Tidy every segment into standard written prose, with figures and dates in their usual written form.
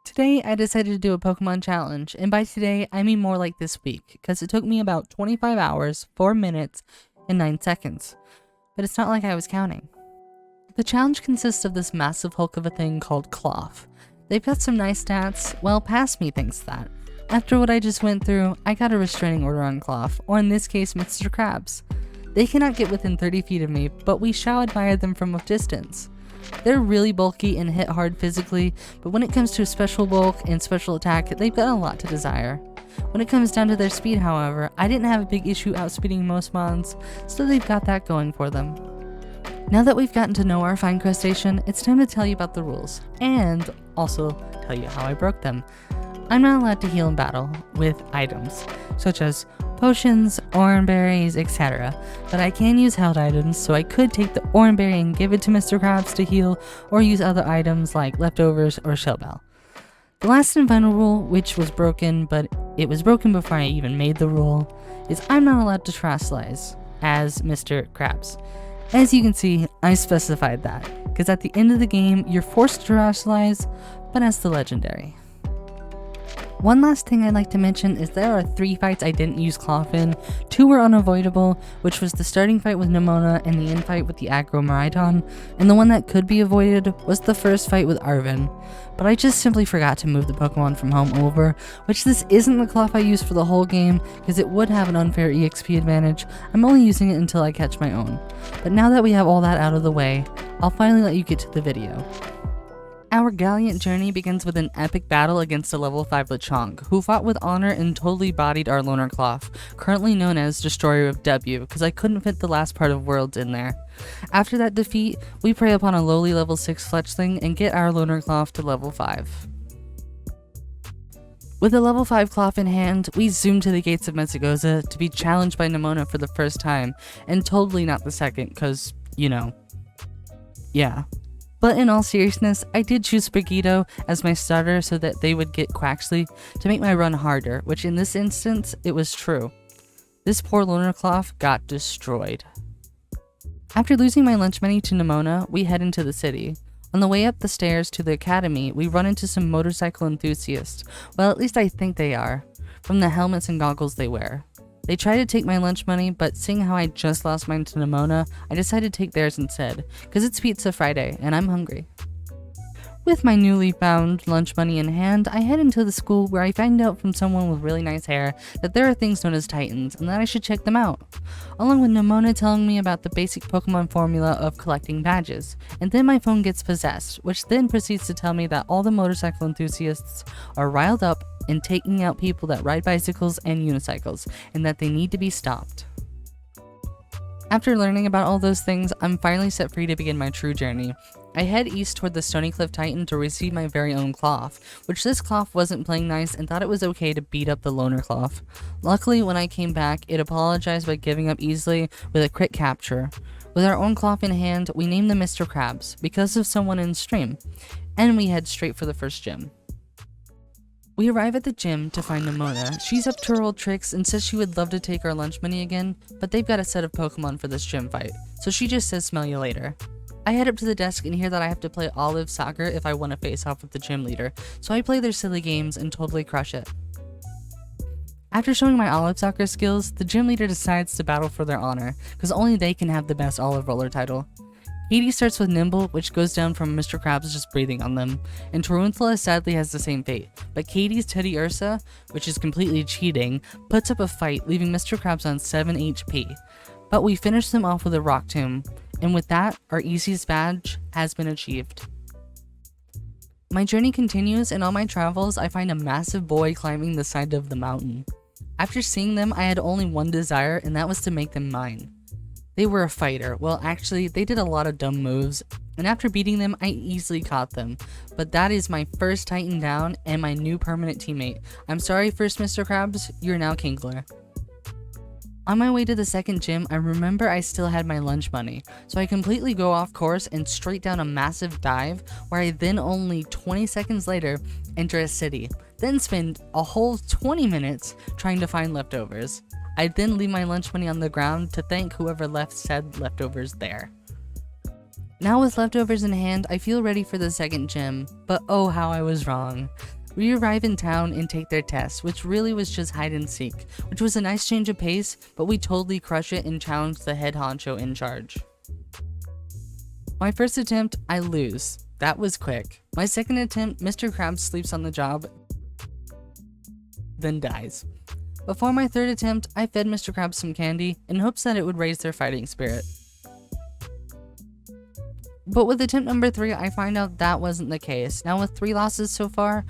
Today, I decided to do a Pokemon challenge, and by today, I mean more like this week, because it took me about 25 hours, 4 minutes, and 9 seconds. But it's not like I was counting. The challenge consists of this massive hulk of a thing called Klawf. They've got some nice stats, well, past me thinks that. After what I just went through, I got a restraining order on Klawf, or in this case, Mr. Krabs. They cannot get within 30 feet of me, but we shall admire them from a distance. They're really bulky and hit hard physically, but when it comes to special bulk and special attack, they've got a lot to desire. When it comes down to their speed, however, I didn't have a big issue outspeeding most mons, so they've got that going for them. Now that we've gotten to know our fine crustacean, it's time to tell you about the rules, and also tell you how I broke them. I'm not allowed to heal in battle with items, such as potions, orange berries, etc. But I can use held items, so I could take the orange berry and give it to Mr. Krabs to heal, or use other items like leftovers or shell bell. The last and final rule, which was broken, but it was broken before I even made the rule, is I'm not allowed to terastallize as Mr. Krabs. As you can see, I specified that, because at the end of the game, you're forced to terastallize, but as the legendary. One last thing I'd like to mention is there are 3 fights I didn't use Klawf in. 2 were unavoidable, which was the starting fight with Nemona and the end fight with the aggro Miraidon, and the one that could be avoided was the first fight with Arven. But I just simply forgot to move the Pokemon from home over, which this isn't the Klawf I use for the whole game, because it would have an unfair EXP advantage. I'm only using it until I catch my own. But now that we have all that out of the way, I'll finally let you get to the video. Our gallant journey begins with an epic battle against a level 5 Lechonk, who fought with honor and totally bodied our loner Klawf, currently known as Destroyer of W, because I couldn't fit the last part of Worlds in there. After that defeat, we prey upon a lowly level 6 Fletchling and get our loner Klawf to level 5. With a level 5 Klawf in hand, we zoom to the gates of Mesagoza to be challenged by Nemona for the first time, and totally not the second, cause, you know, yeah. But in all seriousness, I did choose Spaghetto as my starter so that they would get Quaxley to make my run harder, which in this instance, it was true. This poor loner Klawf got destroyed. After losing my lunch money to Nemona, we head into the city. On the way up the stairs to the academy, we run into some motorcycle enthusiasts. Well, at least I think they are, from the helmets and goggles they wear. They tried to take my lunch money, but seeing how I just lost mine to Nemona, I decided to take theirs instead, cause it's Pizza Friday, and I'm hungry. With my newly found lunch money in hand, I head into the school where I find out from someone with really nice hair that there are things known as Titans, and that I should check them out. Along with Nemona telling me about the basic Pokemon formula of collecting badges, and then my phone gets possessed, which then proceeds to tell me that all the motorcycle enthusiasts are riled up and taking out people that ride bicycles and unicycles, and that they need to be stopped. After learning about all those things, I'm finally set free to begin my true journey. I head east toward the Stony Cliff Titan to receive my very own Klawf, which this Klawf wasn't playing nice and thought it was okay to beat up the loner Klawf. Luckily, when I came back, it apologized by giving up easily with a crit capture. With our own Klawf in hand, we named them Mr. Krabs, because of someone in stream, and we head straight for the first gym. We arrive at the gym to find Nemona. She's up to her old tricks and says she would love to take our lunch money again, but they've got a set of Pokemon for this gym fight, so she just says smell you later. I head up to the desk and hear that I have to play Olive Soccer if I want to face off with the gym leader, so I play their silly games and totally crush it. After showing my Olive Soccer skills, the gym leader decides to battle for their honor, because only they can have the best Olive Roller title. Katie starts with Nimble, which goes down from Mr. Krabs just breathing on them, and Tarantula sadly has the same fate, but Katie's Teddy Ursa, which is completely cheating, puts up a fight, leaving Mr. Krabs on 7 HP. But we finish them off with a Rock Tomb, and with that, our easiest badge has been achieved. My journey continues, and on my travels, I find a massive boy climbing the side of the mountain. After seeing them, I had only one desire, and that was to make them mine. They were a fighter. Well, actually, they did a lot of dumb moves, and after beating them, I easily caught them. But that is my first Titan down and my new permanent teammate. I'm sorry, first Mr. Krabs, you're now Kingler. On my way to the second gym, I remember I still had my lunch money, so I completely go off course and straight down a massive dive, where I then only 20 seconds later enter a city, then spend a whole 20 minutes trying to find leftovers. I then leave my lunch money on the ground to thank whoever left said leftovers there. Now with leftovers in hand, I feel ready for the second gym, but oh how I was wrong. We arrive in town and take their test, which really was just hide and seek, which was a nice change of pace, but we totally crush it and challenge the head honcho in charge. My first attempt, I lose. That was quick. My second attempt, Mr. Krabs sleeps on the job, then dies. Before my third attempt, I fed Mr. Krabs some candy in hopes that it would raise their fighting spirit. But with attempt number 3, I find out that wasn't the case. Now with 3 losses so far,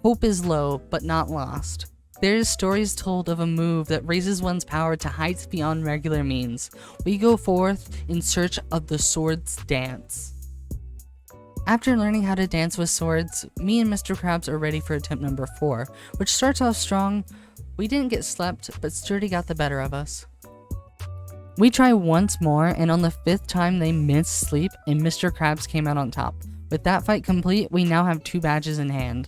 hope is low, but not lost. There is stories told of a move that raises one's power to heights beyond regular means. We go forth in search of the swords dance. After learning how to dance with swords, me and Mr. Krabs are ready for attempt number 4, which starts off strong. We didn't get slept, but Sturdy got the better of us. We try once more, and on the 5th time they missed sleep and Mr. Krabs came out on top. With that fight complete, we now have 2 badges in hand.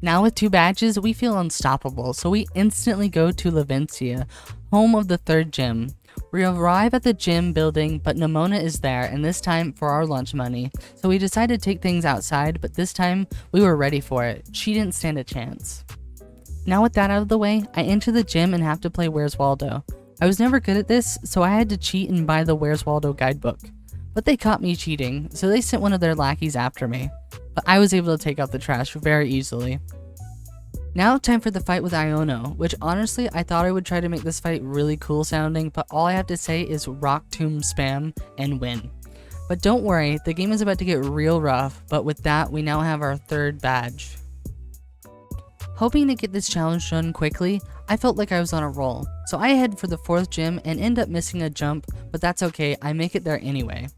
Now with 2 badges, we feel unstoppable, so we instantly go to Lavencia, home of the 3rd gym. We arrive at the gym building, but Nimona is there, and this time for our lunch money. So we decided to take things outside, but this time we were ready for it. She didn't stand a chance. Now with that out of the way, I enter the gym and have to play Where's Waldo. I was never good at this, so I had to cheat and buy the Where's Waldo guidebook. But they caught me cheating, so they sent one of their lackeys after me. But I was able to take out the trash very easily. Now time for the fight with Iono, which honestly I thought I would try to make this fight really cool sounding, but all I have to say is rock tomb spam and win. But don't worry, the game is about to get real rough, but with that we now have our 3rd badge. Hoping to get this challenge done quickly, I felt like I was on a roll, so I head for the 4th gym and end up missing a jump, but that's okay, I make it there anyway.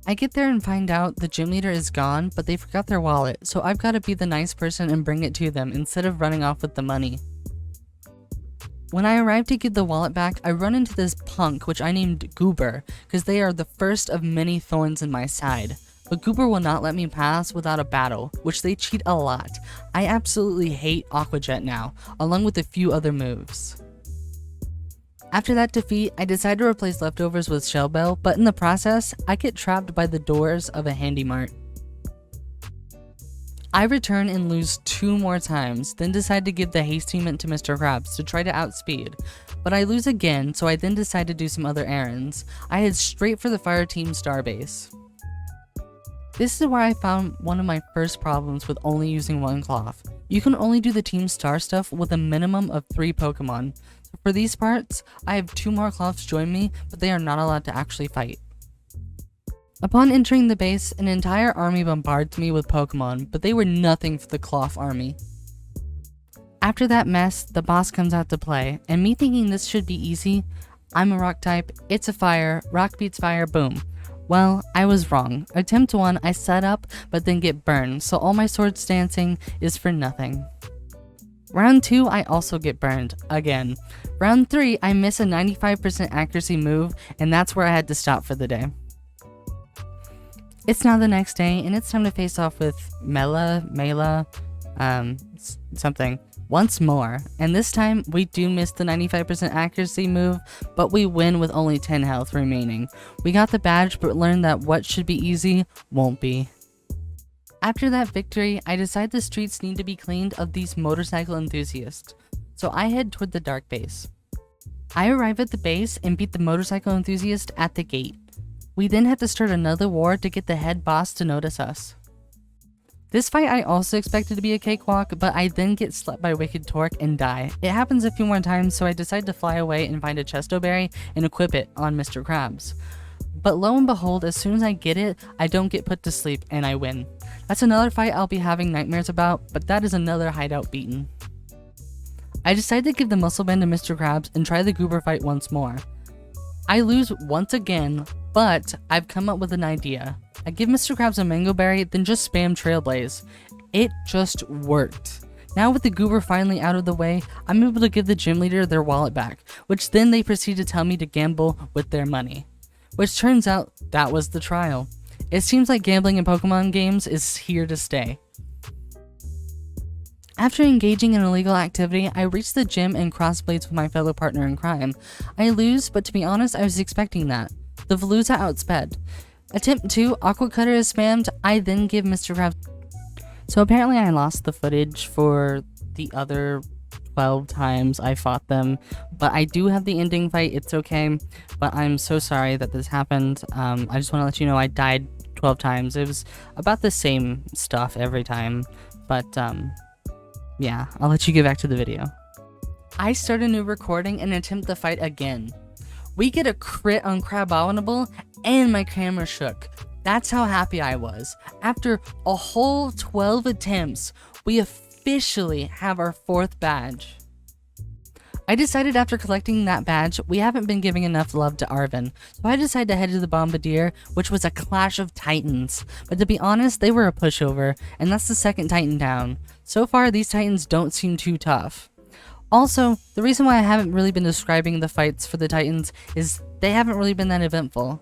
I get there and find out the gym leader is gone, but they forgot their wallet, so I've got to be the nice person and bring it to them instead of running off with the money. When I arrive to give the wallet back, I run into this punk, which I named Goober, because they are the first of many thorns in my side. But Goober will not let me pass without a battle, which they cheat a lot. I absolutely hate Aqua Jet now, along with a few other moves. After that defeat, I decide to replace leftovers with Shell Bell, but in the process, I get trapped by the doors of a Handy Mart. I return and lose 2 more times, then decide to give the hasty mint to Mr. Krabs to try to outspeed. But I lose again, so I then decide to do some other errands. I head straight for the fire team starbase. This is where I found one of my first problems with only using 1 Klawf. You can only do the team star stuff with a minimum of 3 Pokemon. So for these parts, I have 2 more Klawfs join me, but they are not allowed to actually fight. Upon entering the base, an entire army bombards me with Pokemon, but they were nothing for the Klawf army. After that mess, the boss comes out to play, and me thinking this should be easy, I'm a rock type, it's a fire, rock beats fire, boom. Well, I was wrong. Attempt 1, I set up, but then get burned, so all my swords dancing is for nothing. Round 2, I also get burned, again. Round 3, I miss a 95% accuracy move, and that's where I had to stop for the day. It's now the next day, and it's time to face off with Mela, something. Once more, and this time we do miss the 95% accuracy move, but we win with only 10 health remaining. We got the badge, but learned that what should be easy won't be. After that victory, I decide the streets need to be cleaned of these motorcycle enthusiasts, so I head toward the dark base. I arrive at the base and beat the motorcycle enthusiast at the gate. We then have to start another war to get the head boss to notice us. This fight I also expected to be a cakewalk, but I then get slept by Wicked Torque and die. It happens a few more times, so I decide to fly away and find a Chesto Berry and equip it on Mr. Krabs. But lo and behold, as soon as I get it, I don't get put to sleep and I win. That's another fight I'll be having nightmares about, but that is another hideout beaten. I decide to give the Muscle Band to Mr. Krabs and try the Goober fight once more. I lose once again, but I've come up with an idea. I give Mr. Krabs a Mango Berry, then just spam Trailblaze. It just worked. Now with the Goober finally out of the way, I'm able to give the gym leader their wallet back, which then they proceed to tell me to gamble with their money. Which turns out that was the trial. It seems like gambling in Pokemon games is here to stay. After engaging in illegal activity, I reach the gym and cross blades with my fellow partner in crime. I lose, but to be honest, I was expecting that. The Veluza outsped. Attempt 2, Aqua Cutter is spammed. I then give Mr. Krabs. So apparently I lost the footage for the other 12 times I fought them, but I do have the ending fight. It's okay, but I'm so sorry that this happened. I just want to let you know I died 12 times. It was about the same stuff every time, but yeah, I'll let you get back to the video. I start a new recording and attempt the fight again. We get a crit on Crabominable and my camera shook. That's how happy I was. After a whole 12 attempts, we officially have our 4th badge. I decided after collecting that badge, we haven't been giving enough love to Arven, so I decided to head to the Bombardier, which was a clash of titans. But to be honest, they were a pushover, and that's the 2nd titan down. So far, these titans don't seem too tough. Also, the reason why I haven't really been describing the fights for the titans is they haven't really been that eventful.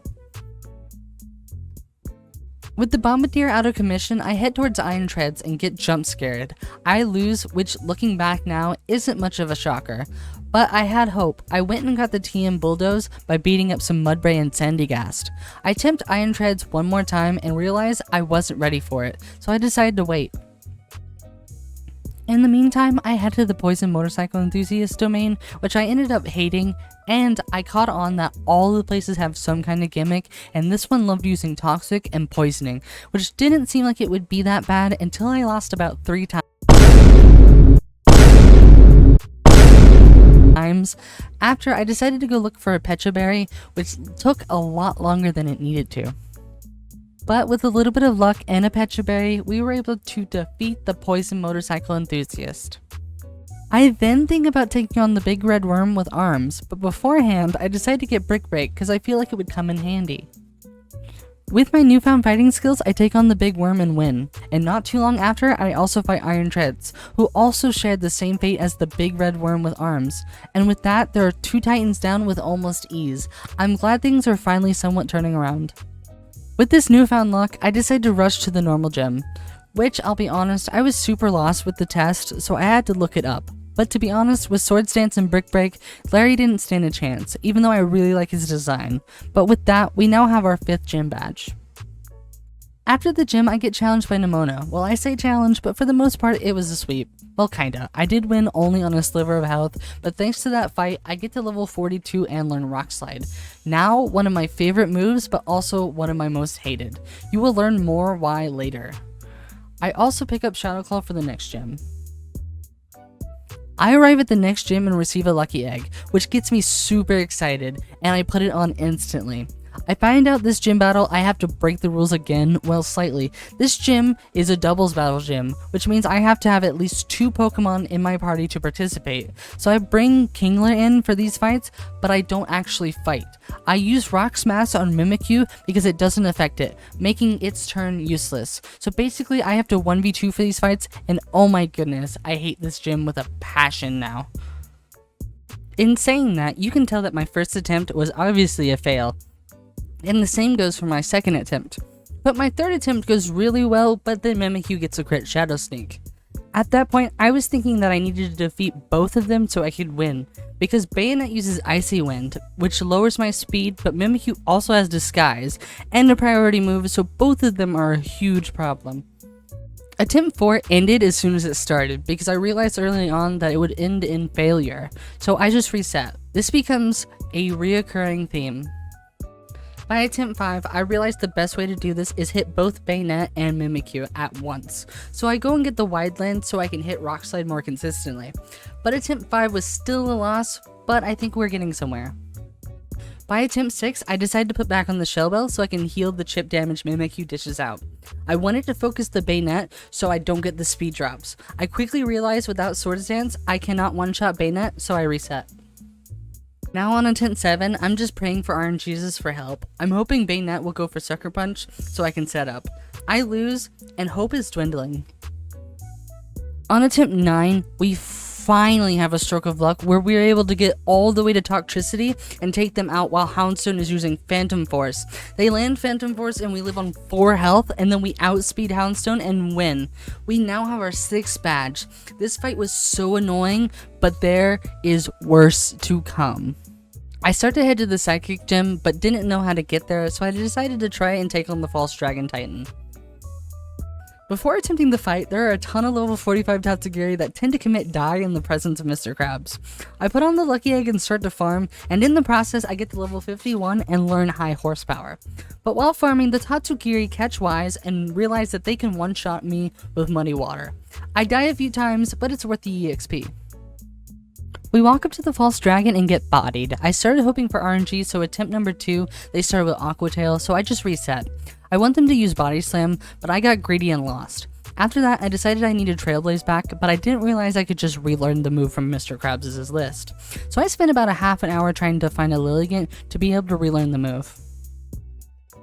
With the Bombardier out of commission, I head towards Iron Treads and get jump scared. I lose, which looking back now isn't much of a shocker. But I had hope. I went and got the TM Bulldoze by beating up some Mudbray and Sandygast. I attempt Iron Treads one more time and realized I wasn't ready for it, so I decided to wait. In the meantime, I head to the Poison Motorcycle Enthusiast domain, which I ended up hating, and I caught on that all the places have some kind of gimmick, and this one loved using Toxic and Poisoning, which didn't seem like it would be that bad until I lost about 3 times. After, I decided to go look for a Pecha Berry, which took a lot longer than it needed to. But with a little bit of luck and a Pecha Berry, we were able to defeat the Poison Motorcycle Enthusiast. I then think about taking on the Big Red Worm with arms, but beforehand, I decided to get Brick Break because I feel like it would come in handy. With my newfound fighting skills, I take on the Big Worm and win, and not too long after, I also fight Iron Treads, who also shared the same fate as the Big Red Worm with arms, and with that, there are 2 titans down with almost ease. I'm glad things are finally somewhat turning around. With this newfound luck, I decided to rush to the normal gym, which, I'll be honest, I was super lost with the test, so I had to look it up. But to be honest, with Swords Dance and Brick Break, Larry didn't stand a chance, even though I really like his design. But with that, we now have our 5th gym badge. After the gym, I get challenged by Nemona. Well, I say challenge, but for the most part, it was a sweep. Well, kinda. I did win only on a sliver of health, but thanks to that fight, I get to level 42 and learn Rock Slide. Now, one of my favorite moves, but also one of my most hated. You will learn more why later. I also pick up Shadow Claw for the next gym. I arrive at the next gym and receive a lucky egg, which gets me super excited, and I put it on instantly. I find out this gym battle I have to break the rules again, well slightly. This gym is a doubles battle gym, which means I have to have at least 2 Pokemon in my party to participate. So I bring Kingler in for these fights, but I don't actually fight. I use Rock Smash on Mimikyu because it doesn't affect it, making its turn useless. So basically I have to 1v2 for these fights, and oh my goodness, I hate this gym with a passion now. In saying that, you can tell that my first attempt was obviously a fail. And the same goes for my second attempt. But my third attempt goes really well, but then Mimikyu gets a crit Shadow Sneak. At that point, I was thinking that I needed to defeat both of them so I could win, because Bayonet uses Icy Wind, which lowers my speed, but Mimikyu also has Disguise, and a priority move, so both of them are a huge problem. Attempt 4 ended as soon as it started, because I realized early on that it would end in failure, so I just reset. This becomes a reoccurring theme. By attempt 5, I realized the best way to do this is hit both Bayonet and Mimikyu at once. So I go and get the Wide Land so I can hit Rock Slide more consistently. But attempt 5 was still a loss, but I think we're getting somewhere. By attempt 6, I decided to put back on the Shell Bell so I can heal the chip damage Mimikyu dishes out. I wanted to focus the Bayonet so I don't get the speed drops. I quickly realized without Swords Dance, I cannot one-shot Bayonet, so I reset. Now on attempt 7, I'm just praying for RNGesus for help. I'm hoping Bayonet will go for Sucker Punch so I can set up. I lose, and hope is dwindling. On attempt 9, we finally have a stroke of luck where we are able to get all the way to Toxtricity and take them out while Houndstone is using Phantom Force. They land Phantom Force and we live on 4 health, and then we outspeed Houndstone and win. We now have our 6th badge. This fight was so annoying, but there is worse to come. I start to head to the Psychic Gym, but didn't know how to get there, so I decided to try and take on the False Dragon Titan. Before attempting the fight, there are a ton of level 45 Tatsugiri that tend to commit die in the presence of Mr. Krabs. I put on the Lucky Egg and start to farm, and in the process I get to level 51 and learn high horsepower. But while farming, the Tatsugiri catch wise and realize that they can one-shot me with Muddy Water. I die a few times, but it's worth the EXP. We walk up to the False Dragon and get bodied. I started hoping for RNG, so attempt number 2, they started with Aqua Tail, so I just reset. I want them to use Body Slam, but I got greedy and lost. After that, I decided I needed Trailblaze back, but I didn't realize I could just relearn the move from Mr. Krabs' list. So I spent about a half an hour trying to find a Lilligant to be able to relearn the move.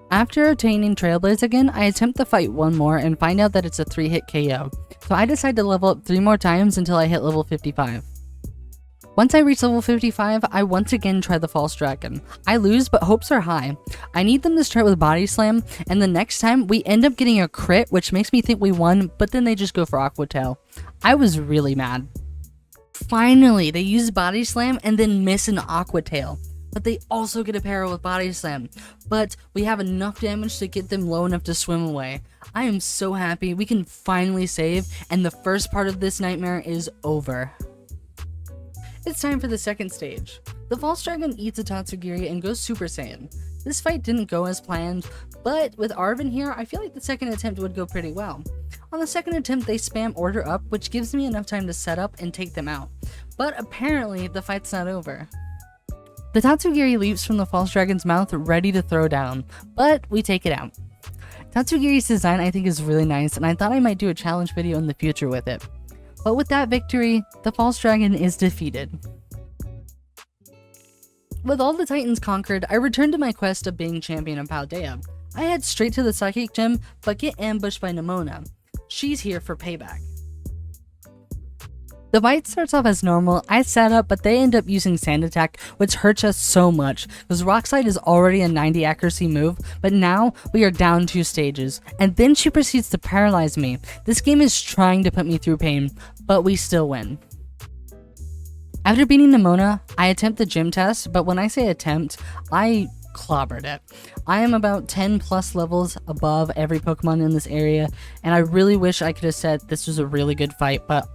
After attaining Trailblaze again, I attempt the fight one more and find out that it's a 3-hit KO. So I decide to level up 3 more times until I hit level 55. Once I reach level 55, I once again try the False Dragon. I lose, but hopes are high. I need them to start with Body Slam, and the next time, we end up getting a crit, which makes me think we won, but then they just go for Aqua Tail. I was really mad. Finally, they use Body Slam and then miss an Aqua Tail. But they also get a para with Body Slam. But we have enough damage to get them low enough to swim away. I am so happy we can finally save, and the first part of this nightmare is over. It's time for the second stage. The False Dragon eats a Tatsugiri and goes Super Saiyan. This fight didn't go as planned, but with Arven here, I feel like the second attempt would go pretty well. On the second attempt, they spam Order Up, which gives me enough time to set up and take them out. But apparently, the fight's not over. The Tatsugiri leaps from the False Dragon's mouth, ready to throw down, but we take it out. Tatsugiri's design I think is really nice, and I thought I might do a challenge video in the future with it. But with that victory, the False Dragon is defeated. With all the Titans conquered, I returned to my quest of being champion of Paldea. I head straight to the Psychic Gym, but get ambushed by Nemona. She's here for payback. The fight starts off as normal. I set up, but they end up using Sand Attack, which hurts us so much, because Rock Slide is already a 90 accuracy move, but now we are down 2 stages, and then she proceeds to paralyze me. This game is trying to put me through pain, but we still win. After beating Nemona, I attempt the gym test, but when I say attempt, I clobbered it. I am about 10 plus levels above every Pokemon in this area, and I really wish I could have said this was a really good fight, but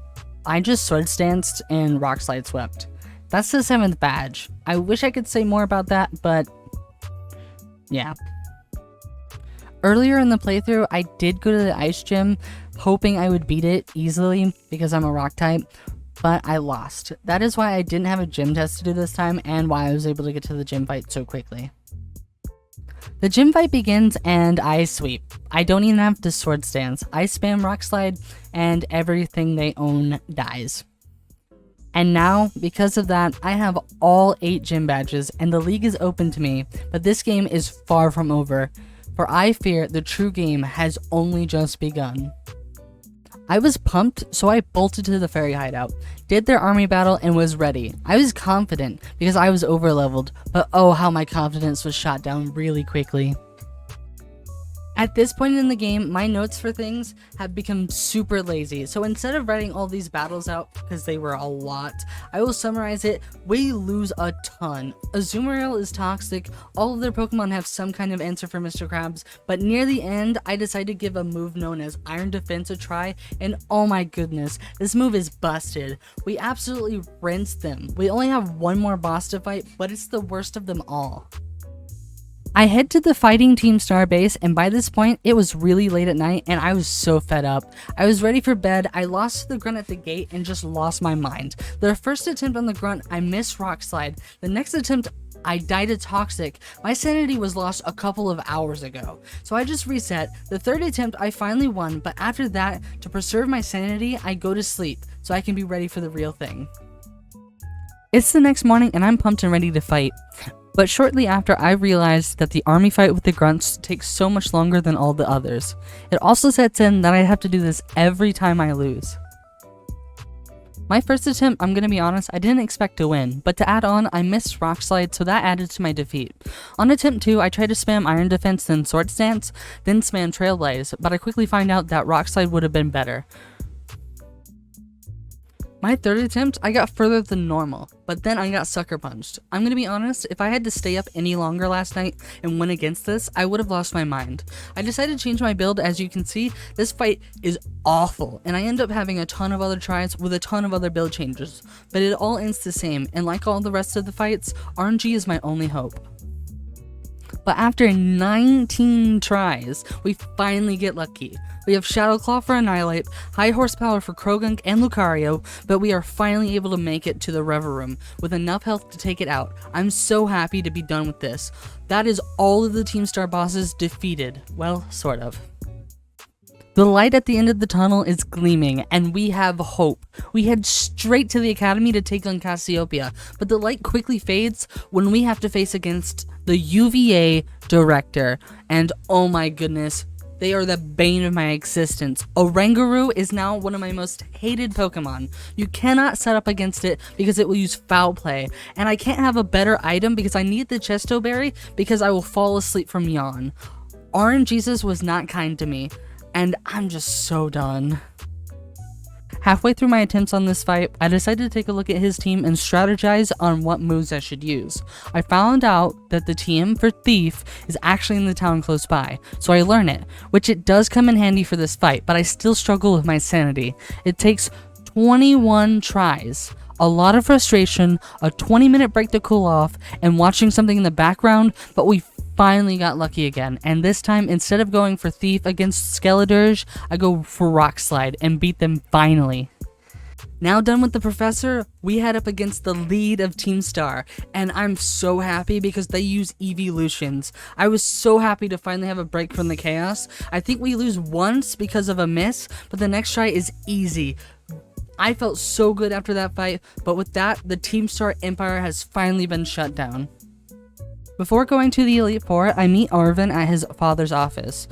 I just Sword Stanced and Rock Slide Swept. That's the 7th badge. I wish I could say more about that, but yeah. Earlier in the playthrough, I did go to the Ice Gym, hoping I would beat it easily because I'm a Rock type, but I lost. That is why I didn't have a gym test to do this time, and why I was able to get to the gym fight so quickly. The gym fight begins and I sweep. I don't even have to Sword Stance. I spam Rock Slide and everything they own dies. And now, because of that, I have all 8 gym badges and the league is open to me, but this game is far from over, for I fear the true game has only just begun. I was pumped, so I bolted to the fairy hideout, did their army battle, and was ready. I was confident because I was overleveled, but oh how my confidence was shot down really quickly. At this point in the game, my notes for things have become super lazy, so instead of writing all these battles out, because they were a lot, I will summarize it. We lose a ton. Azumarill is toxic, all of their Pokemon have some kind of answer for Mr. Krabs, but near the end, I decided to give a move known as Iron Defense a try, and oh my goodness, this move is busted. We absolutely rinsed them. We only have one more boss to fight, but it's the worst of them all. I head to the Fighting Team Star base, and by this point, it was really late at night, and I was so fed up. I was ready for bed, I lost to the Grunt at the gate, and just lost my mind. The first attempt on the Grunt, I missed Rock Slide. The next attempt, I died to Toxic. My sanity was lost a couple of hours ago, so I just reset. The third attempt, I finally won, but after that, to preserve my sanity, I go to sleep, so I can be ready for the real thing. It's the next morning, and I'm pumped and ready to fight. But shortly after, I realized that the army fight with the grunts takes so much longer than all the others. It also sets in that I have to do this every time I lose. My first attempt, I'm gonna be honest, I didn't expect to win, but to add on, I missed Rock Slide, so that added to my defeat. On attempt 2, I tried to spam Iron Defense, then Sword Stance, then spam Trailblaze, but I quickly find out that Rock Slide would have been better. My third attempt, I got further than normal, but then I got sucker punched. I'm gonna be honest, if I had to stay up any longer last night and win against this, I would have lost my mind. I decided to change my build. As you can see, this fight is awful, and I end up having a ton of other tries with a ton of other build changes, but it all ends the same, and like all the rest of the fights, RNG is my only hope. But after 19 tries, we finally get lucky. We have Shadow Claw for Annihilate, High Horsepower for Krogunk and Lucario, but we are finally able to make it to the Rever Room with enough health to take it out. I'm so happy to be done with this. That is all of the Team Star bosses defeated. Well, sort of. The light at the end of the tunnel is gleaming, and we have hope. We head straight to the academy to take on Cassiopeia, but the light quickly fades when we have to face against the UVA director, and oh my goodness, they are the bane of my existence. Oranguru is now one of my most hated Pokemon. You cannot set up against it because it will use Foul Play, and I can't have a better item because I need the Chesto Berry because I will fall asleep from yawn. RNGesus was not kind to me, and I'm just so done. Halfway through my attempts on this fight, I decided to take a look at his team and strategize on what moves I should use. I found out that the TM for Thief is actually in the town close by, so I learn it, which it does come in handy for this fight, but I still struggle with my sanity. It takes 21 tries, a lot of frustration, a 20-minute break to cool off, and watching something in the background, but we finally got lucky again, and this time, instead of going for Thief against Skeledirge, I go for Rock Slide and beat them finally. Now done with the professor, we head up against the lead of Team Star, and I'm so happy because they use evolutions. I was so happy to finally have a break from the chaos. I think we lose once because of a miss, but the next try is easy. I felt so good after that fight, but with that, the Team Star Empire has finally been shut down. Before going to the Elite Four, I meet Arven at his father's office.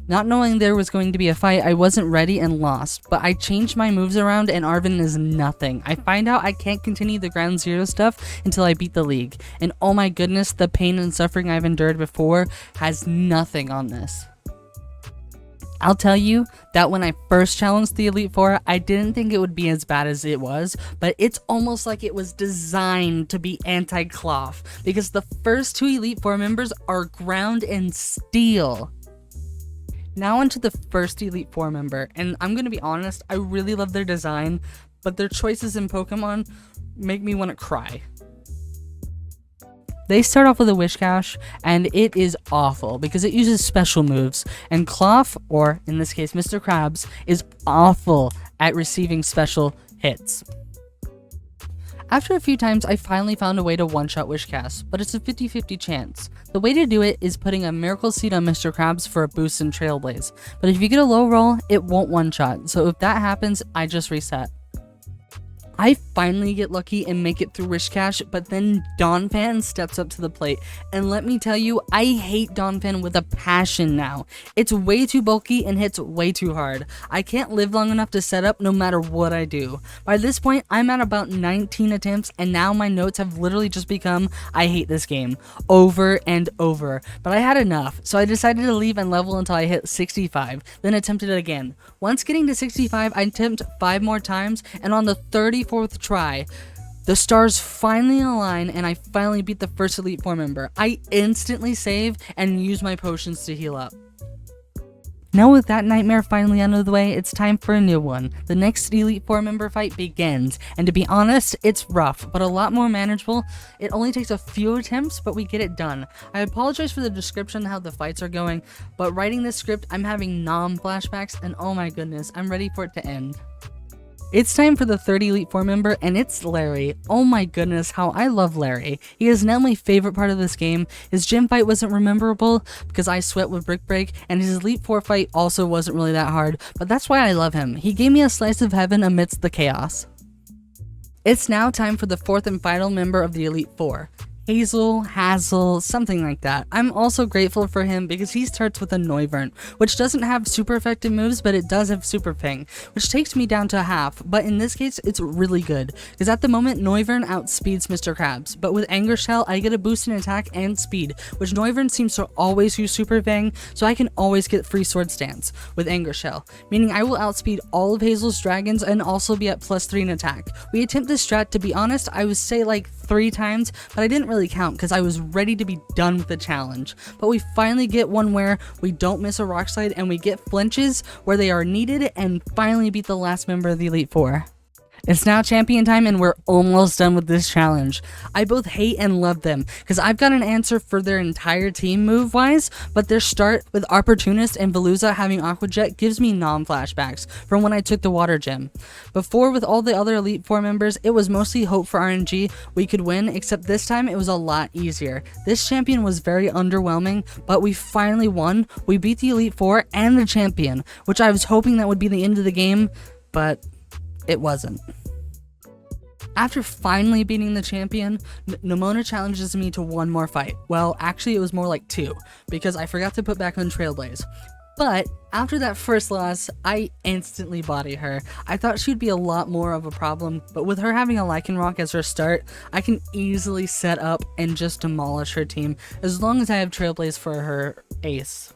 Not knowing there was going to be a fight, I wasn't ready and lost, but I changed my moves around and Arven is nothing. I find out I can't continue the Ground Zero stuff until I beat the league, and oh my goodness, the pain and suffering I've endured before has nothing on this. I'll tell you that when I first challenged the Elite Four, I didn't think it would be as bad as it was, but it's almost like it was designed to be anti-Klawf, because the first two Elite Four members are Ground and Steel. Now onto the first Elite Four member, and I'm gonna be honest, I really love their design, but their choices in Pokemon make me want to cry. They start off with a Whiscash, and it is awful because it uses special moves, and Klawf, or in this case Mr. Krabs, is awful at receiving special hits. After a few times, I finally found a way to one-shot Whiscash, but it's a 50-50 chance. The way to do it is putting a Miracle Seed on Mr. Krabs for a boost in Trailblaze, but if you get a low roll, it won't one-shot, so if that happens, I just reset. I finally get lucky and make it through Whiscash, but then Donphan steps up to the plate, and let me tell you, I hate Donphan with a passion now. It's way too bulky and hits way too hard. I can't live long enough to set up no matter what I do. By this point, I'm at about 19 attempts, and now my notes have literally just become, I hate this game, over and over. But I had enough, so I decided to leave and level until I hit 65, then attempted it again. Once getting to 65, I attempt 5 more times, and on the 34th try, the stars finally align and I finally beat the first Elite Four member. I instantly save and use my potions to heal up. Now with that nightmare finally out of the way, it's time for a new one. The next Elite Four member fight begins, and to be honest, it's rough, but a lot more manageable. It only takes a few attempts, but we get it done. I apologize for the description how the fights are going, but writing this script, I'm having flashbacks, and oh my goodness, I'm ready for it to end. It's time for the third Elite Four member, and it's Larry. Oh my goodness, how I love Larry. He is now my favorite part of this game. His gym fight wasn't memorable because I sweat with Brick Break, and his Elite Four fight also wasn't really that hard, but that's why I love him. He gave me a slice of heaven amidst the chaos. It's now time for the fourth and final member of the Elite Four. Hazel, something like that. I'm also grateful for him because he starts with a Noivern, which doesn't have super effective moves, but it does have super ping, which takes me down to half, but in this case, it's really good, because at the moment, Noivern outspeeds Mr. Krabs, but with Anger Shell, I get a boost in attack and speed, which Noivern seems to always use super ping, so I can always get free sword stance with Anger Shell, meaning I will outspeed all of Hazel's dragons and also be at +3 in attack. We attempt this strat, to be honest, I would say like 3 times, but I didn't really count because I was ready to be done with the challenge. But we finally get one where we don't miss a rock slide and we get flinches where they are needed and finally beat the last member of the Elite Four. It's now champion time and we're almost done with this challenge. I both hate and love them because I've got an answer for their entire team move wise, but their start with Opportunist and Veluza having Aqua Jet gives me flashbacks from when I took the water gym. Before, with all the other Elite Four members, it was mostly hope for RNG we could win, except this time it was a lot easier. This champion was very underwhelming, but we finally won. We beat the Elite Four and the champion, which I was hoping that would be the end of the game, but it wasn't. After finally beating the champion, Nemona challenges me to one more fight. Well, actually it was more like 2, because I forgot to put back on Trailblaze. But after that first loss, I instantly body her. I thought she'd be a lot more of a problem, but with her having a Lycanroc as her start, I can easily set up and just demolish her team, as long as I have Trailblaze for her ace.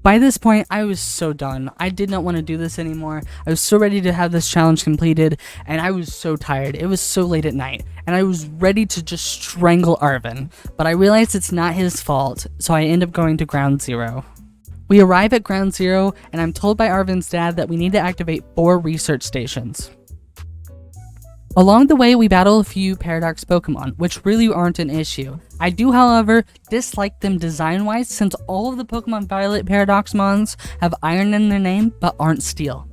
By this point, I was so done. I did not want to do this anymore. I was so ready to have this challenge completed, and I was so tired. It was so late at night, and I was ready to just strangle Arven. But I realized it's not his fault, so I end up going to Ground Zero. We arrive at Ground Zero, and I'm told by Arven's dad that we need to activate 4 research stations. Along the way, we battle a few Paradox Pokemon, which really aren't an issue. I do, however, dislike them design-wise since all of the Pokemon Violet Paradox Mons have iron in their name but aren't steel.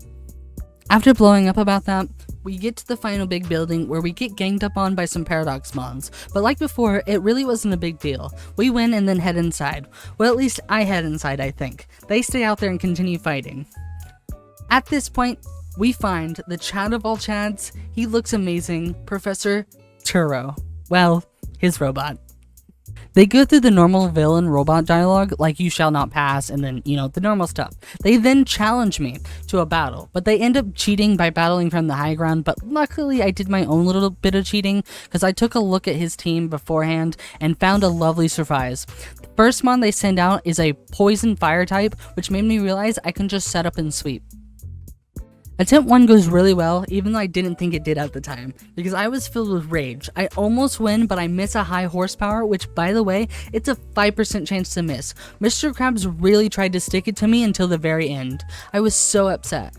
After blowing up about that, we get to the final big building where we get ganged up on by some Paradox Mons, but like before, it really wasn't a big deal. We win and then head inside. Well, at least I head inside, I think. They stay out there and continue fighting. At this point, we find the Chad of all Chads. He looks amazing, Professor Turo. Well, his robot. They go through the normal villain robot dialogue, like you shall not pass, and then, the normal stuff. They then challenge me to a battle, but they end up cheating by battling from the high ground, but luckily I did my own little bit of cheating, because I took a look at his team beforehand and found a lovely surprise. The first mon they send out is a poison fire type, which made me realize I can just set up and sweep. Attempt 1 goes really well, even though I didn't think it did at the time, because I was filled with rage. I almost win, but I miss a high horsepower, which, by the way, it's a 5% chance to miss. Mr. Krabs really tried to stick it to me until the very end. I was so upset.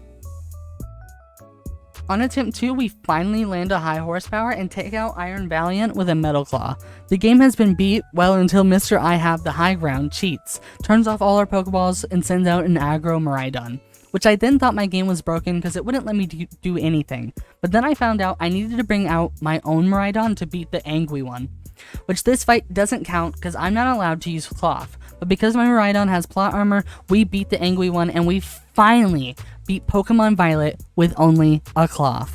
On attempt 2, we finally land a high horsepower and take out Iron Valiant with a Metal Claw. The game has been beat, well, until Mr. I Have the High Ground cheats, turns off all our Pokeballs, and sends out an aggro Miraidon, which I then thought my game was broken because it wouldn't let me do anything. But then I found out I needed to bring out my own Miraidon to beat the angry one, which this fight doesn't count because I'm not allowed to use Klawf. But because my Miraidon has plot armor, we beat the angry one and we finally beat Pokemon Violet with only a Klawf.